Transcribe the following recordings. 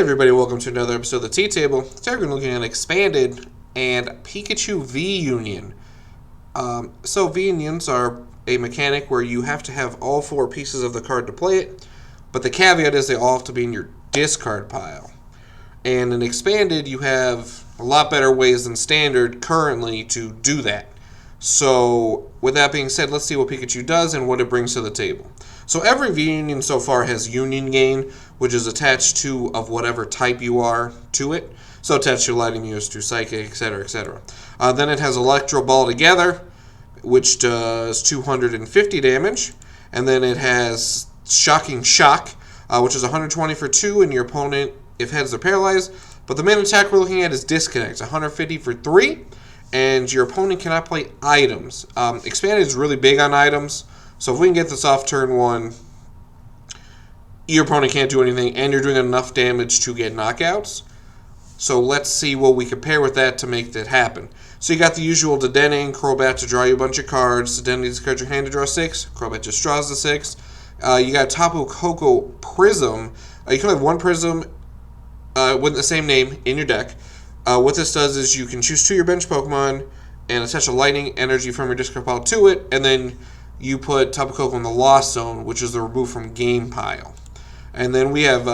everybody, welcome to another episode of the Tea Table. Today we're going to be looking at Expanded and Pikachu V-Union. So V-Unions are a mechanic where you have to have all four pieces of the card to play it, but the caveat is they all have to be in your discard pile. And in Expanded, you have a lot better ways than Standard currently to do that. So with that being said, let's see what Pikachu does and what it brings to the table. So every V-Union so far has Union Gain, which is attached to of whatever type you are to it. So attached to Lightning Muse, to Psychic, etc., etc. Then it has Ultra Ball Together, which does 250 damage. And then it has Shocking Shock, which is 120 for 2, and your opponent, if heads, are paralyzed. But the main attack we're looking at is Disconnect, 150 for 3, and your opponent cannot play items. Expanded is really big on items, so if we can get this off turn 1, your opponent can't do anything, and you're doing enough damage to get knockouts. So let's see what we can pair with that to make that happen. So you got the usual Dedenne and Crobat to draw you a bunch of cards. Dedenne discards your hand to draw 6. Crobat just draws the 6. You got Tapu Koko Prism. You can have one Prism with the same name in your deck. What this does is you can choose 2 of your bench Pokemon and attach a Lightning Energy from your discard pile to it, and then you put Tapu Koko in the Lost Zone, which is the remove from game pile. And then we have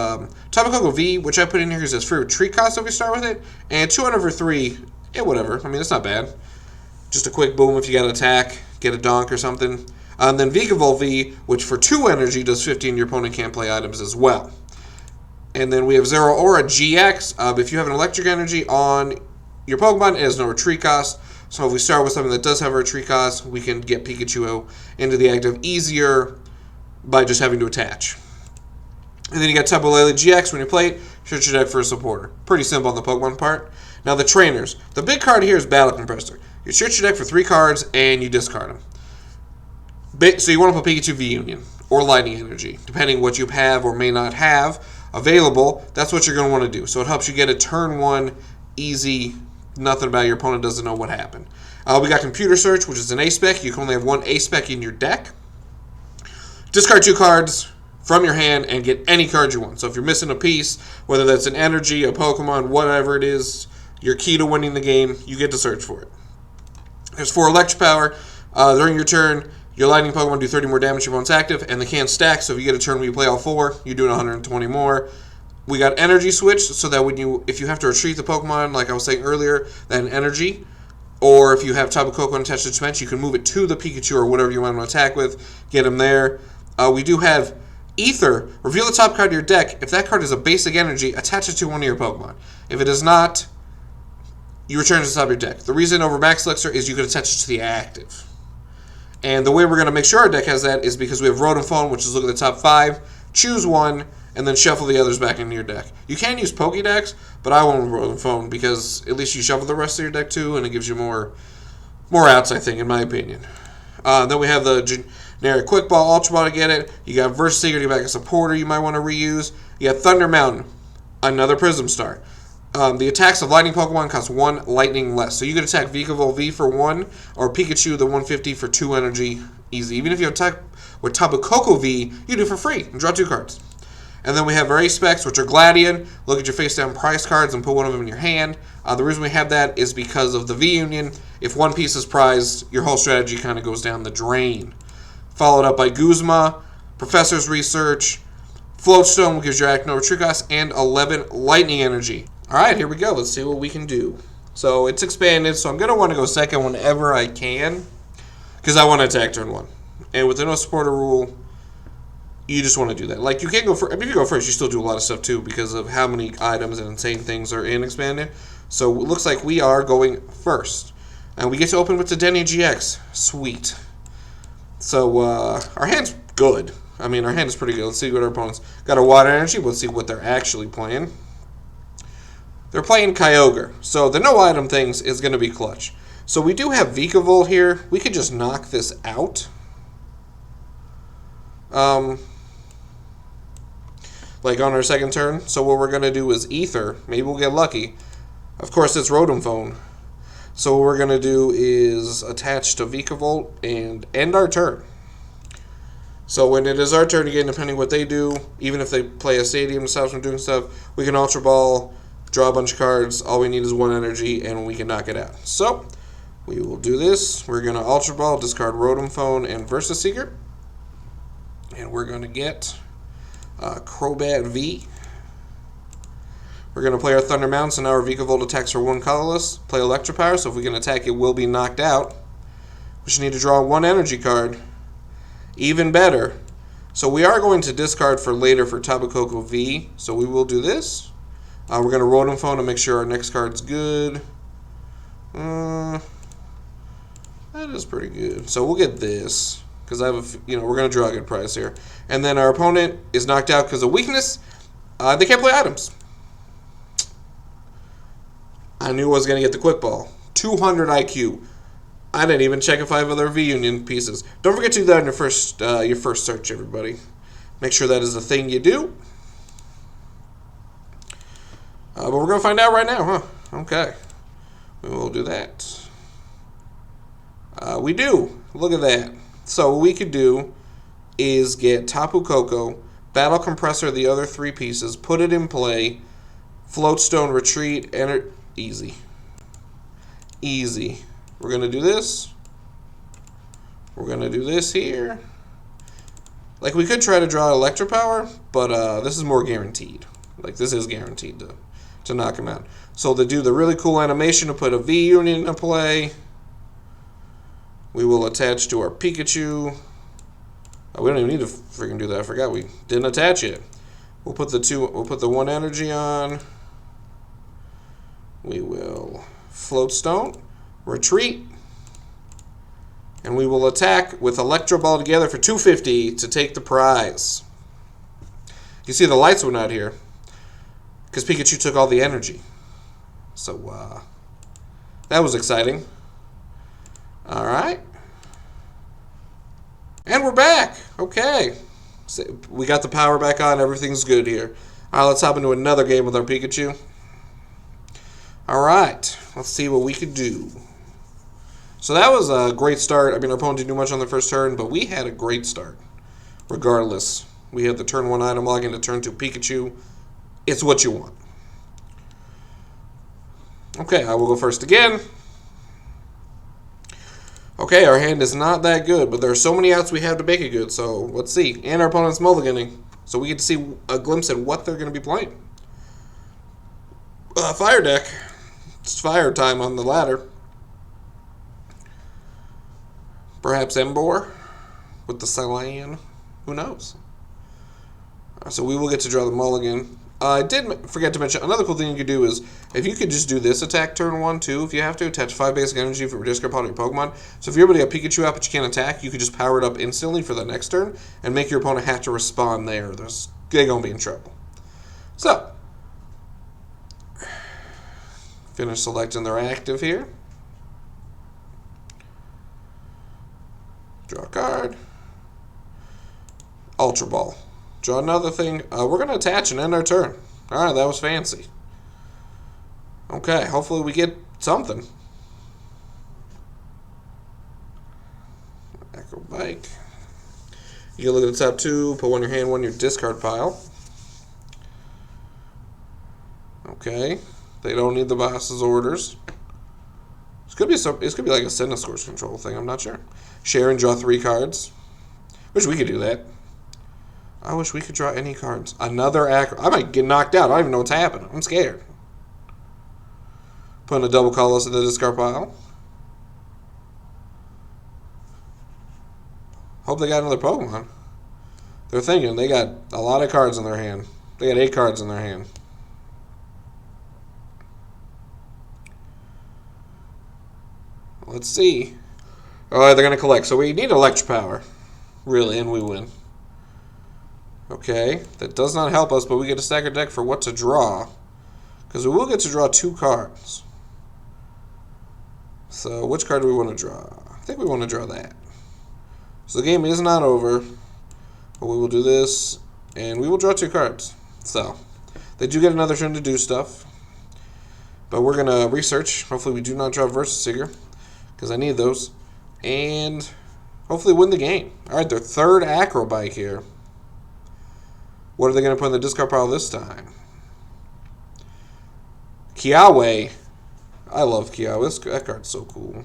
Tapu Koko V, which I put in here because it's free retreat cost if we start with it, and 200 for 3, whatever. I mean, it's not bad. Just a quick boom if you got to attack, get a donk or something. And then Vikavolt V, which for 2 energy does 15, your opponent can't play items as well. And then we have Zeraora-GX. If you have an electric energy on your Pokemon, it has no retreat cost. So if we start with something that does have a retreat cost, we can get Pikachu into the active easier by just having to attach. And then you got Tapu Lele-GX. When you play it, search your deck for a supporter. Pretty simple on the Pokemon part. Now the trainers. The big card here is Battle Compressor. You search your deck for 3 cards and you discard them. So you want to put Pikachu V-Union or Lightning Energy, depending what you have or may not have available. That's what you're going to want to do. So it helps you get a turn 1 easy, nothing about your opponent doesn't know what happened. We got Computer Search, which is an A-Spec. You can only have 1 A-Spec in your deck. Discard 2 cards from your hand and get any card you want. So if you're missing a piece, whether that's an energy, a Pokemon, whatever it is, your key to winning the game, you get to search for it. There's 4 Electric Power. During your turn, your Lightning Pokemon do 30 more damage your opponent's active, and they can't stack, so if you get a turn where you play all 4, you're doing 120 more. We got Energy Switch, so that if you have to retreat the Pokemon, like I was saying earlier, then Energy, or if you have Tapu Koko attached to its bench, you can move it to the Pikachu or whatever you want to attack with, get him there. We do have Ether. Reveal the top card of your deck. If that card is a basic energy, attach it to one of your Pokemon. If it is not, you return it to the top of your deck. The reason over Max Elixir is you can attach it to the active. And the way we're going to make sure our deck has that is because we have Rotom Phone, which is look at the top 5, choose one, and then shuffle the others back into your deck. You can use Pokédex, but I won't Rotom Phone because at least you shuffle the rest of your deck too, and it gives you more outs, I think, in my opinion. Then we have the generic Quick Ball, Ultra Ball to get it. You got Versus Seeker to get back a supporter you might want to reuse. You got Thunder Mountain, another Prism Star. The attacks of Lightning Pokemon cost 1 Lightning less. So you can attack Vikavolt V for 1, or Pikachu the 150 for 2 energy, easy. Even if you attack with Tapu Koko V, you do it for free and draw 2 cards. And then we have our A-Specs, which are Gladion. Look at your face-down prize cards and put one of them in your hand. The reason we have that is because of the V-Union. If one piece is prized, your whole strategy kind of goes down the drain. Followed up by Guzma, Professor's Research, Float Stone, which gives your act no retreat cost, and 11 Lightning Energy. Alright, here we go. Let's see what we can do. So it's expanded, so I'm going to want to go second whenever I can, because I want to attack turn 1. And with the no supporter rule, you just want to do that. Like, you can't go first. I mean, if you go first, you still do a lot of stuff too because of how many items and insane things are in expanded. So it looks like we are going first. And we get to open with the Dedenne-GX. Sweet. So our hand's good. I mean, our hand is pretty good. Let's see what our opponents got. A Water Energy. Let's see what they're actually playing. They're playing Kyogre. So the no item things is going to be clutch. So we do have Vikavolt here. We could just knock this out. Like on our second turn. So what we're going to do is Ether. Maybe we'll get lucky. Of course, it's Rotom Phone. So what we're going to do is attach to Vikavolt and end our turn. So when it is our turn again, depending what they do, even if they play a stadium to stop us from doing stuff, we can Ultra Ball, draw a bunch of cards. All we need is 1 energy, and we can knock it out. So we will do this. We're going to Ultra Ball, discard Rotom Phone and Versus Seeker. And we're going to get Crobat V. We're going to play our Thunder Mountain, so now our Vikavolt attacks for 1 colorless. Play Electropower, so if we can attack, it will be knocked out. We just need to draw 1 energy card. Even better. So we are going to discard for later for Tapu Koko V, so we will do this. We're going to Rotom Phone to make sure our next card's good. That is pretty good. So we'll get this, because I have we're going to draw a good prize here. And then our opponent is knocked out because of weakness. They can't play items. I knew I was going to get the quick ball. 200 IQ. I didn't even check if I have other V-Union pieces. Don't forget to do that in your first search, everybody. Make sure that is the thing you do. But we're going to find out right now, huh? Okay. We will do that. We do. Look at that. So what we could do is get Tapu Koko, Battle Compressor the other 3 pieces, put it in play, Float Stone, Retreat, easy. Easy. We're going to do this. We're going to do this here. Like, we could try to draw Electropower, but this is more guaranteed. Like, this is guaranteed to knock him out. So to do the really cool animation to put a V-Union into play, we will attach to our Pikachu. We don't even need to freaking do that. I forgot we didn't attach it. We'll put the 1 energy on. We will Float Stone, Retreat, and we will attack with Electro Ball together for 250 to take the prize. You see the lights went out here because Pikachu took all the energy. So that was exciting. All right. And we're back. Okay. So we got the power back on. Everything's good here. All right, let's hop into another game with our Pikachu. All right. Let's see what we can do. So that was a great start. I mean, our opponent didn't do much on the first turn, but we had a great start. Regardless, we had the turn 1 item log into turn 2 Pikachu. It's what you want. Okay, I will go first again. Okay, our hand is not that good, but there are so many outs we have to make it good, so let's see. And our opponent's mulliganing, so we get to see a glimpse at what they're going to be playing. Fire deck. It's fire time on the ladder. Perhaps Embor with the Cyan. Who knows? So we will get to draw the mulligan. I did forget to mention, another cool thing you could do is, if you could just do this attack turn 1, 2, if you have to, attach 5 basic energy for discard upon your Pokemon. So if you're able to get Pikachu out but you can't attack, you could just power it up instantly for the next turn and make your opponent have to respond there. They're going to be in trouble. So, finish selecting their active here. Draw a card. Ultra Ball. Draw another thing. We're going to attach and end our turn. Alright, that was fancy. Okay, hopefully we get something. Echo Bike. You can look at the top 2, put 1 in your hand, 1 in your discard pile. Okay. They don't need the boss's orders. This could be like a Cinescore's control thing, I'm not sure. Share and draw 3 cards. Wish we could do that. I wish we could draw any cards. Another acro. I might get knocked out. I don't even know what's happening. I'm scared. Putting a double colorless in the discard pile. Hope they got another Pokemon. They're thinking they got a lot of cards in their hand. They got 8 cards in their hand. Let's see. Alright, they're going to collect. So we need Electropower. Really, and we win. Okay, that does not help us, but we get a stack of deck for what to draw. Because we will get to draw 2 cards. So, which card do we want to draw? I think we want to draw that. So the game is not over. But we will do this, and we will draw 2 cards. So, they do get another turn to do stuff. But we're going to research. Hopefully we do not draw Versus Seeker, because I need those. And hopefully win the game. All right, their third Acrobike here. What are they going to put in the discard pile this time? Kiawe. I love Kiawe. That card's so cool.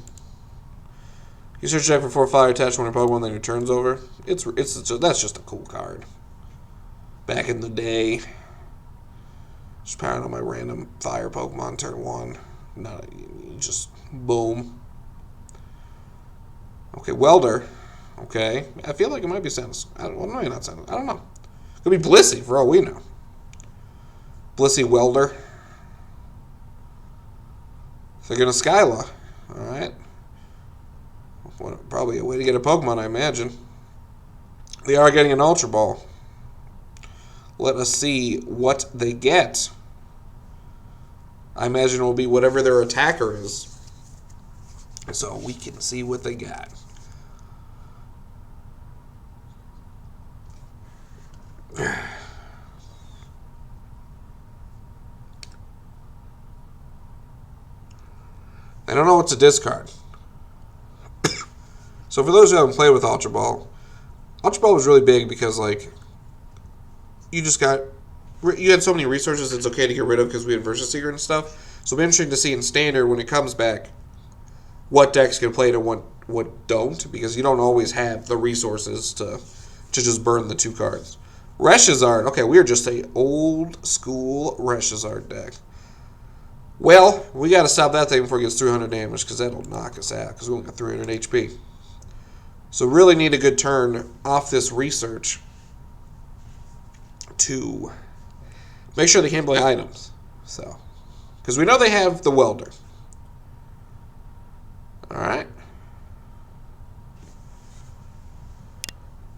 You search deck for 4 fire attached when your Pokemon, then your turn's over. That's just a cool card. Back in the day, just powering on my random fire Pokemon turn 1. Just boom. Okay, Welder. Okay, I feel like it might be Samus. Maybe not Samus. I don't know. Could be Blissey for all we know. Blissey Welder. They're gonna Skyla. All right. Probably a way to get a Pokemon, I imagine. They are getting an Ultra Ball. Let us see what they get. I imagine it will be whatever their attacker is. So we can see what they got. I don't know what to discard. So for those who haven't played with Ultra Ball was really big because, like, you had so many resources it's okay to get rid of because we had Versus Seeker and stuff. So it'll be interesting to see in Standard when it comes back what decks can play it and what don't, because you don't always have the resources to just burn the 2 cards. Reshizard. Okay, we are just a old school Reshizard deck. Well, we got to stop that thing before it gets 300 damage because that'll knock us out because we only got 300 HP. So really need a good turn off this research to make sure they can't play items. So, because we know they have the Welder. All right.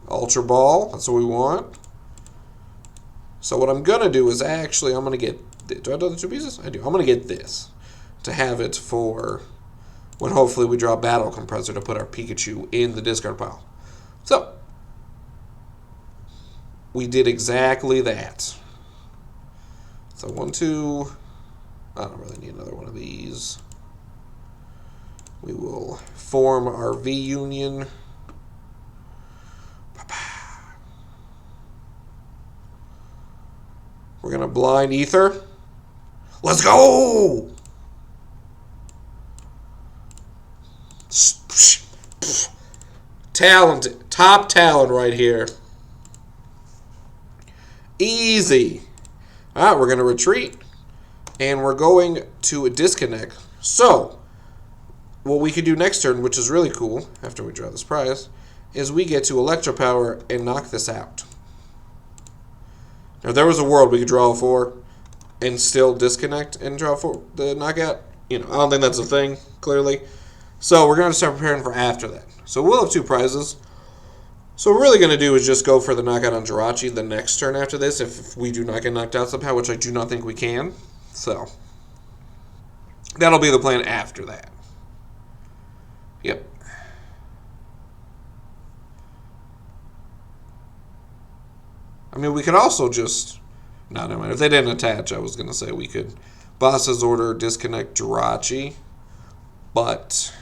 Ultra Ball. That's what we want. So what I'm going to do is I'm going to get... Do I do the 2 pieces? I do. I'm going to get this to have it for when hopefully we draw Battle Compressor to put our Pikachu in the discard pile. So, we did exactly that. So 1, 2... I don't really need another one of these. We will form our V-Union. We're going to blind Ether. Let's go! Talent. Top talent right here. Easy. All right, we're going to retreat. And we're going to disconnect. So, what we could do next turn, which is really cool, after we draw this prize, is we get to Electropower and knock this out. Now, if there was a world we could draw 4 and still disconnect and draw 4 the knockout, I don't think that's a thing, clearly. So we're going to start preparing for after that. So we'll have 2 prizes. So what we're really going to do is just go for the knockout on Jirachi the next turn after this, if we do not get knocked out somehow, which I do not think we can. So that'll be the plan after that. Yep. I mean, we could also just... No, never mind. If they didn't attach, I was going to say we could Boss's Order, disconnect Jirachi. But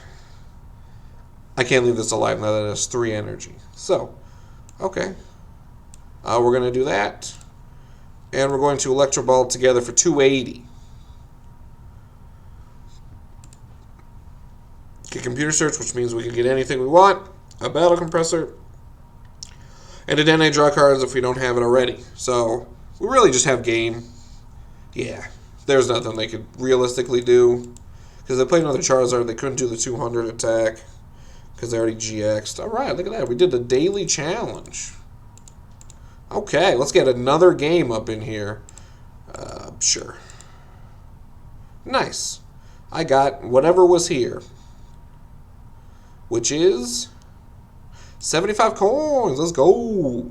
I can't leave this alive now that it has 3 energy. So, okay. We're going to do that. And we're going to Electro Ball together for 280. Get Computer Search, which means we can get anything we want. A Battle Compressor. And a Dedenne draw cards if we don't have it already. So, we really just have game. Yeah. There's nothing they could realistically do. Because they played another Charizard, they couldn't do the 200 attack. Because they already GX'd. Alright, look at that. We did the daily challenge. Okay, let's get another game up in here. Sure. Nice. I got whatever was here. Which is 75 coins. Let's go.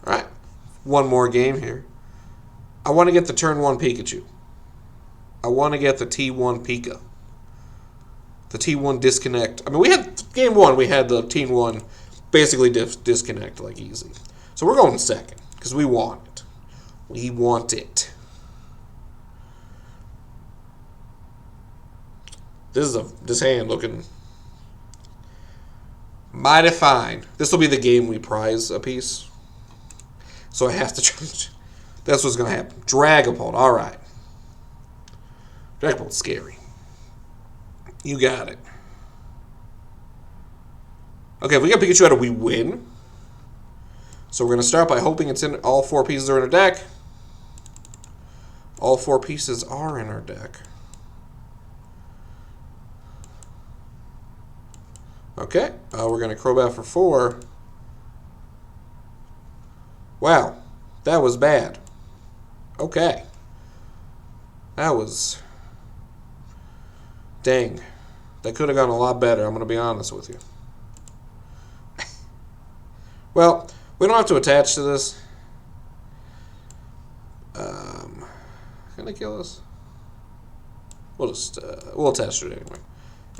Alright. One more game here. I want to get the turn 1 Pikachu. I want to get the T1 Pika. The T1 disconnect. I mean, we had game 1, we had the T1 basically disconnect like easy. So we're going second because we want it. We want it. this hand looking mighty fine. This will be the game we prize a piece. So I have to change. That's what's going to happen. Dragapult. All right. Dragapult's scary. You got it. Okay, if we got Pikachu out of we win. So we're going to start by hoping it's in all 4 pieces are in our deck. All 4 pieces are in our deck. Okay, we're going to Crobat for 4. Wow, that was bad. Okay. That was... Dang. That could have gone a lot better, I'm going to be honest with you. Well, we don't have to attach to this. Can I kill this? We'll just, we'll attach to it anyway.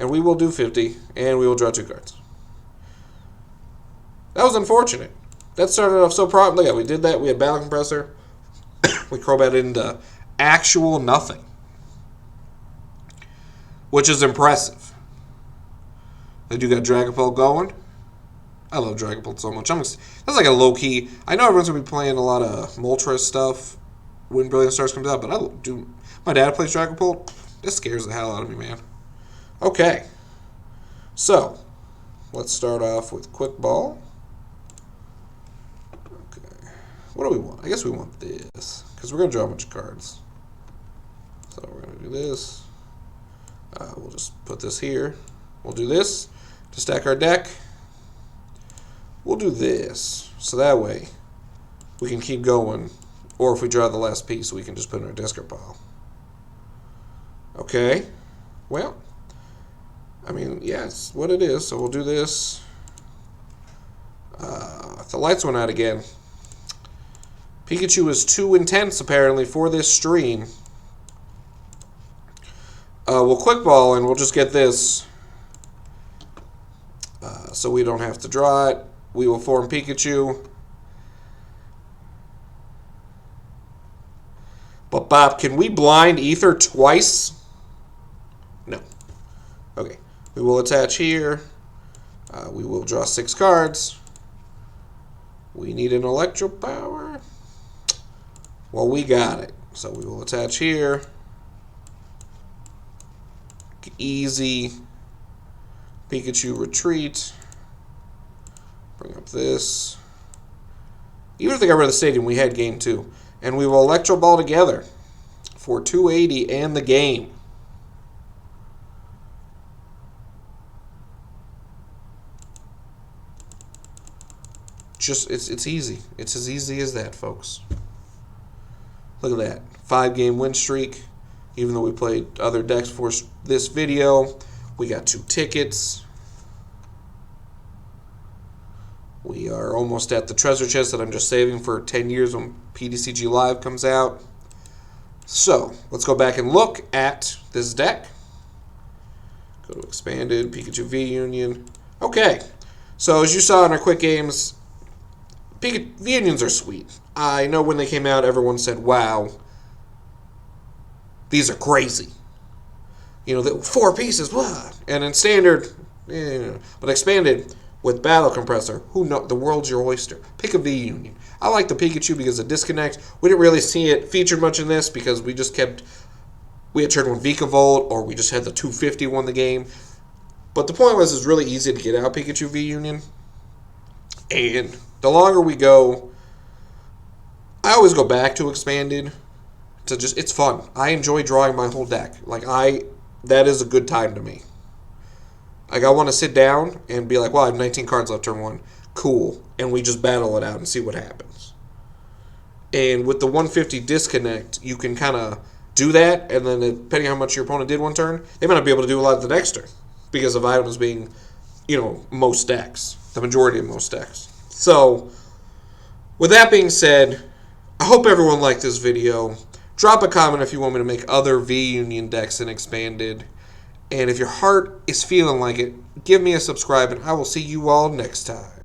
And we will do 50, and we will draw 2 cards. That was unfortunate. That started off so properly. Yeah, we did that. We had Battle Compressor. We Crobat into actual nothing. Which is impressive. I do got Dragapult going. I love Dragapult so much. That's like a low-key... I know everyone's going to be playing a lot of Moltres stuff when Brilliant Stars comes out, but I do... My dad plays Dragapult. This scares the hell out of me, man. Okay. So, let's start off with Quick Ball. Okay. What do we want? I guess we want this, because we're going to draw a bunch of cards. So we're going to do this. We'll just put this here. We'll do this to stack our deck. We'll do this, so that way we can keep going, or if we draw the last piece, we can just put it in our discard pile. Okay, well, I mean, yeah, it's what it is, so we'll do this. The lights went out again. Pikachu is too intense, apparently, for this stream. We'll Quick Ball, and we'll just get this, so we don't have to draw it. We will form Pikachu. But Bob, can we blind Ether twice? No. Okay. We will attach here. We will draw 6 cards. We need an Electro Power. Well, we got it. So we will attach here. Easy. Pikachu retreat. Bring up this. Even if they got rid of the stadium, we had game 2. And we will Electro Ball together for 280 and the game. Just it's easy. It's as easy as that, folks. Look at that. 5-game win streak. Even though we played other decks for this video, we got 2 tickets. We are almost at the treasure chest that I'm just saving for 10 years when PDCG Live comes out. So, let's go back and look at this deck. Go to Expanded, Pikachu V-Union. Okay, so as you saw in our quick games, V-Unions are sweet. I know when they came out, everyone said, wow, these are crazy. You know, the 4 pieces, blah. And in Standard, but Expanded... with Battle Compressor, who know the world's your oyster. Pick a V-Union. I like the Pikachu because of Disconnect. We didn't really see it featured much in this because we just kept... We had turned one Vikavolt, or we just had the 250 won the game. But the point was, it's really easy to get out Pikachu V-Union. And the longer we go, I always go back to Expanded. To just, it's fun. I enjoy drawing my whole deck. That is a good time to me. Like, I want to sit down and be like, well, I have 19 cards left turn 1. Cool. And we just battle it out and see what happens. And with the 150 disconnect, you can kind of do that, and then depending on how much your opponent did one turn, they might not be able to do a lot the next turn because of items being, you know, most decks. The majority of most decks. So, with that being said, I hope everyone liked this video. Drop a comment if you want me to make other V-Union decks in Expanded. And if your heart is feeling like it, give me a subscribe, and I will see you all next time.